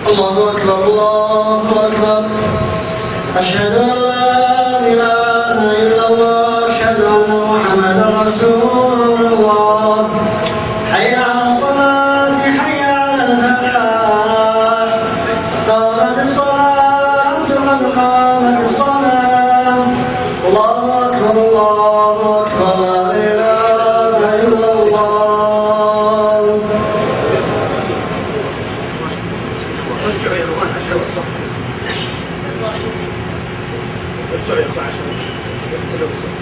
الله أكبر الله أكبر أشهد أن لا إله إلا الله أشهد أن محمدا رسول الله حي على الصلاة حي على الفلاح قامت الصلاة قد قامت الصلاة الله أكبر الله أكبر لا إله إلا الله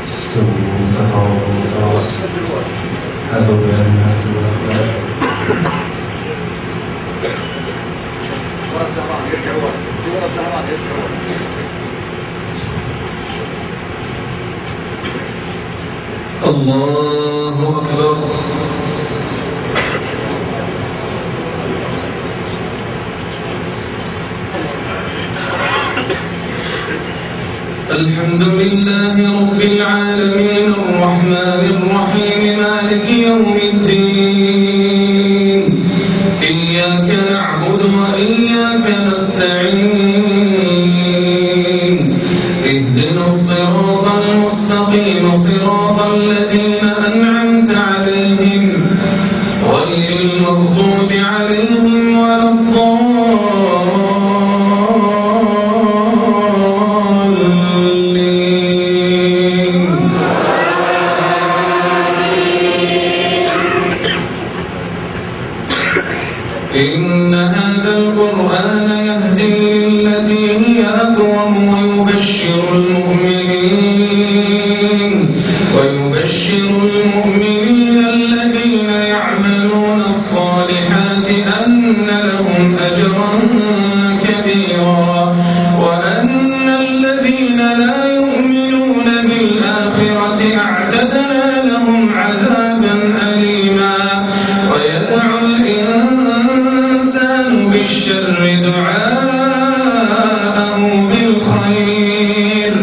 استووا تقاربوا حذوا بأنها الله أكبر الحمد لله رب العالمين الرحمن الرحيم مالك يوم الدين إياك نعبد وإياك نستعين اهدنا الصراط المستقيم صراط الذين أنعمت عليهم غير المغضوب عليهم ولا إن هذا القرآن يهدي للتي هي أقوم ويبشر المؤمنين الذين يعملون الصالحات أن لهم أجرا كبيرا وأن الذين لا يؤمنون بالآخرة أعتدنا لهم عذابا أليما ويدعو الإنسان بالشر دعاءه بالخير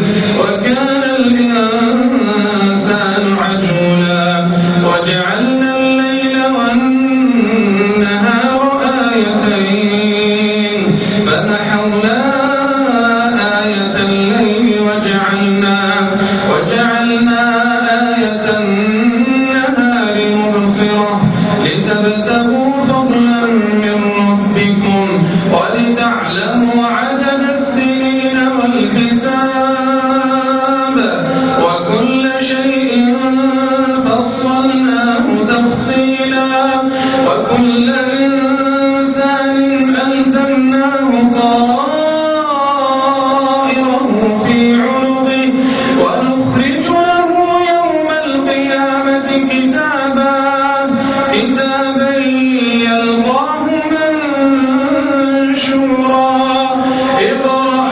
وكان الإنسان عجولا وجعلنا الليل والنهار آيتين فمحونا آية الليل وجعلنا آية النهار مبصرة لتبتغوا فضلا من ربكم ولتعلموا عدد السنين والحساب وكل شيء فصلناه تفصيلا وكل إنسان ألزمناه طائره في عنقه ونخرج له يوم القيامة كتابا يلقاه منشورا اقرأ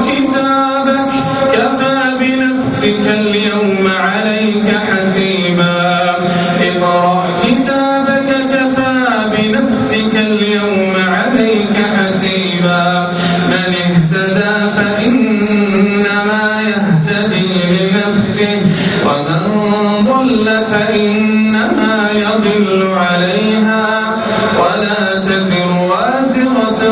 كتابك كفى بنفسك اليوم عليك حسيبا اقرأ كتابك كفى بنفسك اليوم عليك حسيبا من اهتدى فإنما يهتدي لنفسه ومن ضل فإنما يضل عليها ولا تزر وازرة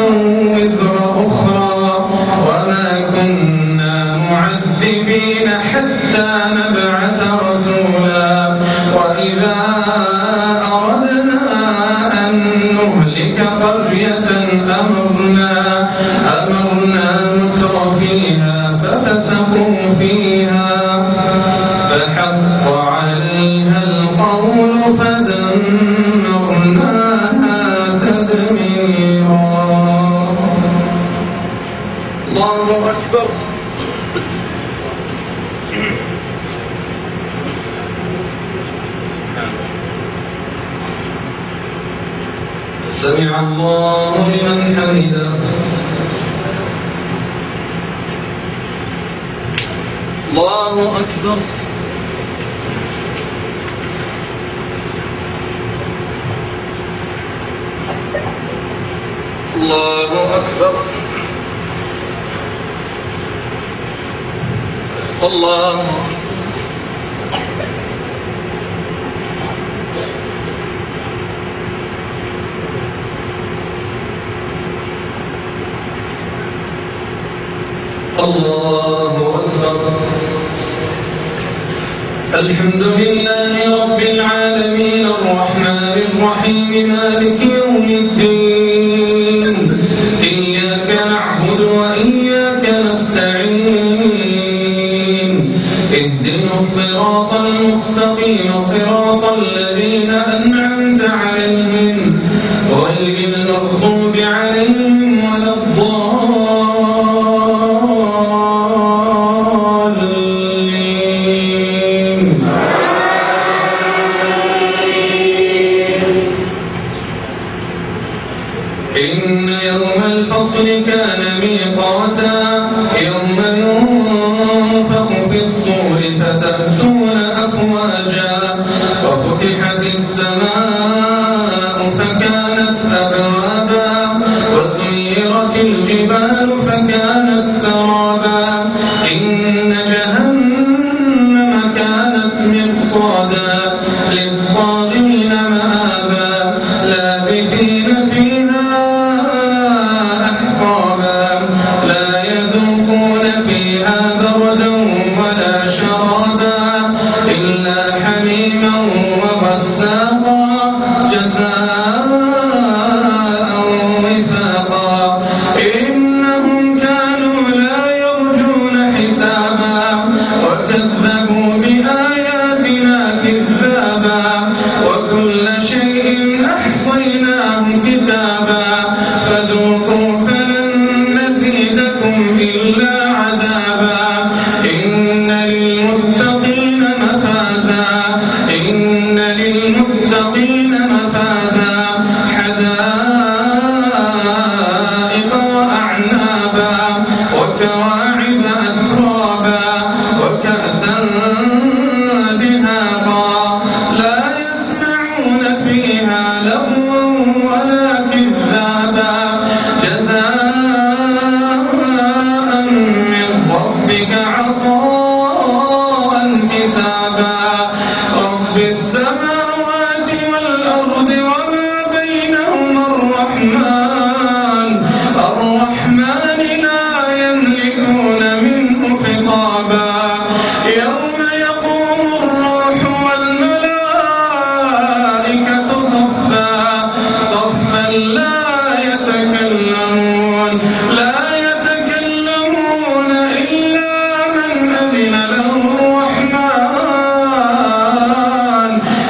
وزر أخرى وما كنا معذبين حتى نبعث رسولا وإذا أردنا أن نهلك قرية أمرنا متر فيها ففسقوا فيها فحق عليها القول فدمرناها تدميرا الله أكبر سمع الله لمن حمده الله أكبر الله أكبر الله الله أكبر. الحمد لله رب العالمين الرحمن الرحيم مالك يوم الدين إياك نعبد وإياك نستعين اهدنا الصراط المستقيم صراط الذين أنعمت عليهم غير المغضوب عليهم ولا الضالين. إن يوم الفصل كان ميقاتا يوم ينفخ في الصور فتأتون أفواجا وفتحت السماء فكانت أبوابا وسيرت الجبال فكانت سرابا إن جهنم كانت مرصادا للطاغين مآبا لابثين فيها أحقابا لا يذوقون فيها بردا ولا شرابا إلا حميما وغساقا جزاء وفاقا إنهم كانوا لا يرجون حسابا وكذبوا بآياتنا كذابا وكل شيء أحصيناه كتابا فذوقوا فلن نزيدكم إلا عذابا إن للمتقين مفازا إن للمتقين مفازا حدائق وأعنابا وكواعب أترابا وكأسا دهاقا لا يسمعون فيها لغوا ولا كذابا جزاء من ربك عطاء حسابا رب السماوات والأرض وما بينهما الرحمن لا يملكون منه خطابا يوم يقوم الروح والملائكة صفا صفا لا يتكلمون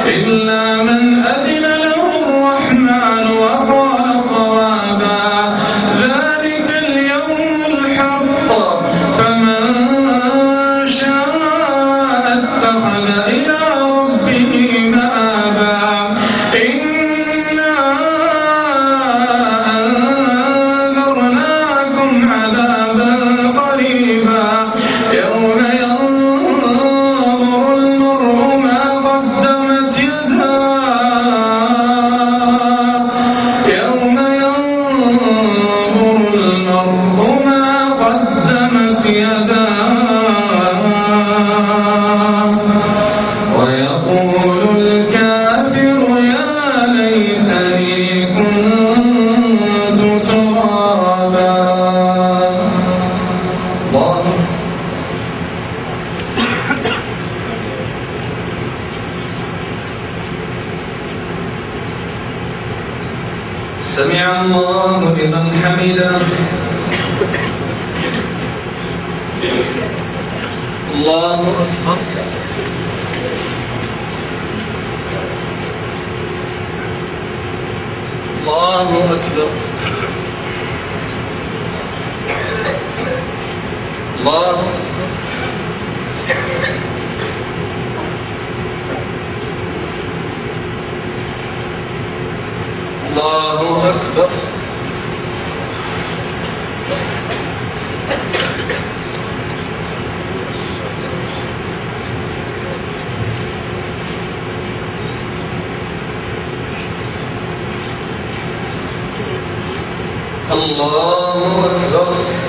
إلا من أذن له الرحمن وقال صوابا ذلك اليوم الحق فمن شاء اتخذ إلى ربه مآبا إنا أنذرناكم عذابا قريبا يوم ينظر المرء ما قدمت يداه يوم ينظر المرء ما قدمت يداه ويقول الكافر يا ليتني كنت ترابا. الله سمع الله لمن حمده. الله أكبر. الله أكبر. الله الله أكبر. الله أكبر.